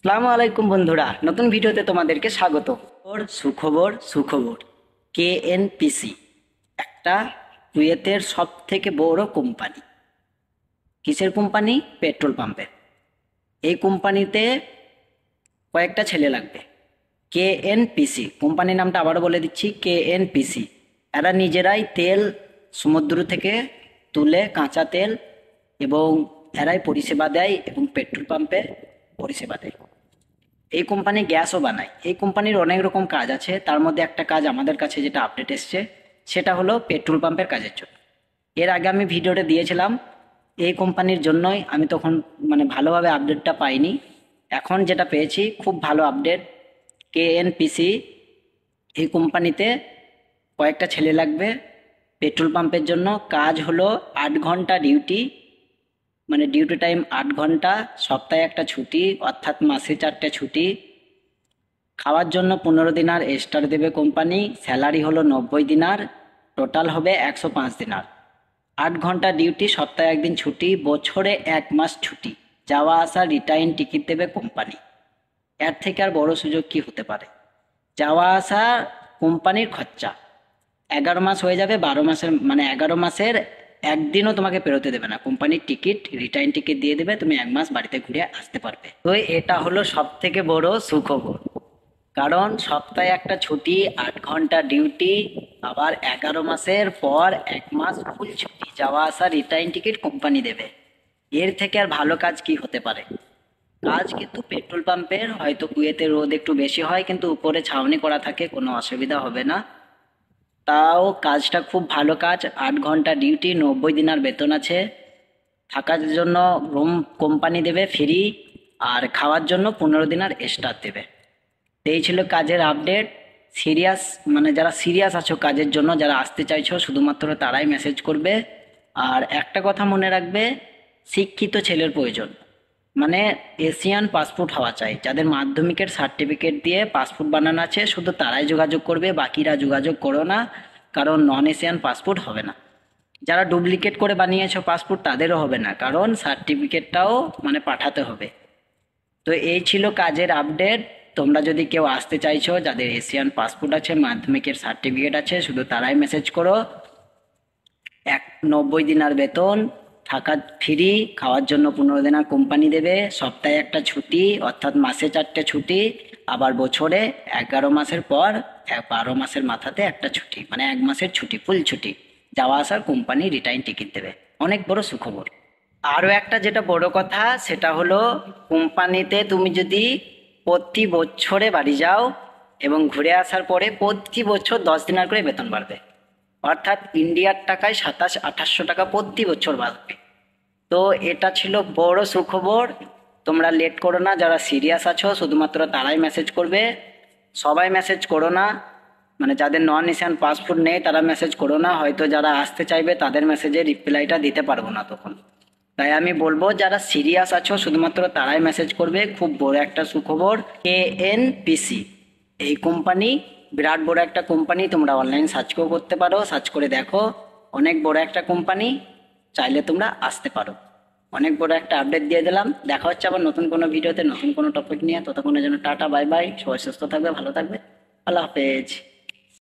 আসসালামু আলাইকুম বন্ধুরা, নতুন ভিডিওতে তোমাদেরকে স্বাগত। ওর সুখবর সুখবর। কেএনপিসি একটা কুয়েতের সব থেকে বড় কোম্পানি। কিসের কোম্পানি? পেট্রোল পাম্পের। এই কোম্পানিতে কয়েকটা ছেলে লাগবে। কেএনপিসি কোম্পানির নামটা আবারও বলে দিচ্ছি, কেএনপিসি। এরা নিজেরাই তেল সমুদ্র থেকে তুলে, কাঁচা তেল, এবং এরাই পরিষেবা দেয় এবং পেট্রোল পাম্পে পরিষেবা দেয়। এই কোম্পানি গ্যাসও বানায়। এই কোম্পানির অনেক রকম কাজ আছে, তার মধ্যে একটা কাজ আমাদের কাছে যেটা আপডেট এসছে সেটা হলো পেট্রোল পাম্পের কাজের জন্য। এর আগে আমি ভিডিওটা দিয়েছিলাম এই কোম্পানির জন্যই, আমি তখন ভালোভাবে আপডেটটা পাইনি। এখন যেটা পেয়েছি খুব ভালো আপডেট। কেএনপিসি এই কোম্পানিতে কয়েকটা ছেলে লাগবে পেট্রোল পাম্পের জন্য। কাজ হলো 8 ঘন্টা ডিউটি, ডিউটি টাইম 8 ঘন্টা, সপ্তাহে একটা ছুটি, অর্থাৎ মাসে 4টে ছুটি। খাওয়ার জন্য 15 দিনার এক্সট্রা দেবে কোম্পানি। স্যালারি হলো 90 দিনার, টোটাল হবে 105 দিনার। 8 ঘন্টা ডিউটি, সপ্তাহে একদিন ছুটি, বছরে 1 মাস ছুটি, যাওয়া আসা রিটার্ন টিকিট দেবে কোম্পানি। এর থেকে আর বড় সুযোগ কি হতে পারে? যাওয়া আসা কোম্পানির খরচা। 11 মাস হয়ে যাবে, 12 মাসের 11 মাসের একদিনও তোমাকে পেরোতে দেবে না। কোম্পানির টিকিট, রিটার্ন টিকিট দিয়ে দেবে, তুমি 1 মাস বাড়িতে ঘুরে আসতে পারবে। তো এটা হলো সব থেকে বড় সুখবর। কারণ সপ্তাহে একটা ছুটি, 8 ঘন্টা ডিউটি, আবার 11 মাসের পর 1 মাস ফুল ছুটি, যাওয়া আসা রিটার্ন টিকিট কোম্পানি দেবে। এর থেকে আর ভালো কাজ কি হতে পারে? কাজ কিন্তু পেট্রোল পাম্পের, হয়তো কুয়েতে রোদ একটু বেশি হয় কিন্তু উপরে ছাউনি করা থাকে, কোনো অসুবিধা হবে না। তাও কাজটা খুব ভালো কাজ। 8 ঘন্টা ডিউটি, 90 দিনার বেতন আছে। থাকার জন্য রুম কোম্পানি দেবে ফ্রি, আর খাওয়ার জন্য 15 দিনার এক্সট্রা দেবে। এই ছিল কাজের আপডেট। সিরিয়াস যারা সিরিয়াস আছো কাজের জন্য, যারা আসতে চাইছো, শুধুমাত্র তারাই মেসেজ করবে। আর একটা কথা মনে রাখবে, শিক্ষিত ছেলের প্রয়োজন। এশিয়ান পাসপোর্ট হওয়া চাই। যাদের মাধ্যমিকের সার্টিফিকেট দিয়ে পাসপোর্ট বানানো আছে শুধু তারাই যোগাযোগ করবে, বাকিরা যোগাযোগ করো না, কারণ নন এশিয়ান পাসপোর্ট হবে না। যারা ডুপ্লিকেট করে বানিয়েছো পাসপোর্ট তাদেরও হবে না, কারণ সার্টিফিকেটটাও পাঠাতে হবে। তো এই ছিল কাজের আপডেট। তোমরা যদি কেউ আসতে চাইছো, যাদের এশিয়ান পাসপোর্ট আছে, মাধ্যমিকের সার্টিফিকেট আছে, শুধু তারাই মেসেজ করো। 90 দিনার বেতন, থাকা ফ্রি, খাওয়ার জন্য 15 দিনার কোম্পানি দেবে, সপ্তাহে একটা ছুটি, অর্থাৎ মাসে 4টে ছুটি, আবার বছরে 11 মাসের পর 12 মাসের মাথাতে একটা ছুটি, 1 মাসের ছুটি, ফুল ছুটি, যাওয়া আসার কোম্পানি রিটার্ন টিকিট দেবে। অনেক বড় সুখবর। আরও একটা যেটা বড় কথা, সেটা হলো কোম্পানিতে তুমি যদি প্রতি বছরে বাড়ি যাও এবং ঘুরে আসার পরে প্রতি বছর 10 দিনার করে বেতন বাড়বে, অর্থাৎ ইন্ডিয়ার টাকায় 2700-2800 টাকা প্রতি বছর বাড়বে। তো এটা ছিল বড় সুখবর। তোমরা লেট করো না, যারা সিরিয়াস আছো শুধুমাত্র তারাই মেসেজ করবে। সবাই মেসেজ করো না, যাদের নন এশিয়ান পাসপোর্ট নেই তারা মেসেজ করো না, হয়তো যারা আসতে চাইবে তাদের মেসেজে রিপ্লাইটা দিতে পারবো না তখন। তাই আমি বলবো যারা সিরিয়াস আছো শুধুমাত্র তারাই মেসেজ করবে। খুব বড় একটা সুখবর। কেএনপিসি এই কোম্পানি বিরাট বড় একটা কোম্পানি, তোমরা অনলাইন সার্চও করতে পারো, সার্চ করে দেখো। অনেক বড় একটা কোম্পানি, চাইলে তোমরা আসতে পারো। অনেক বড় একটা আপডেট দিয়ে দিলাম। দেখা হচ্ছে আবার নতুন কোনো ভিডিওতে, নতুন কোনো টপিক নিয়ে। ততক্ষণের জন্য টাটা, বাই বাই। সবাই সুস্থ থাকবে, ভালো থাকবে। আল্লাহ হাফেজ।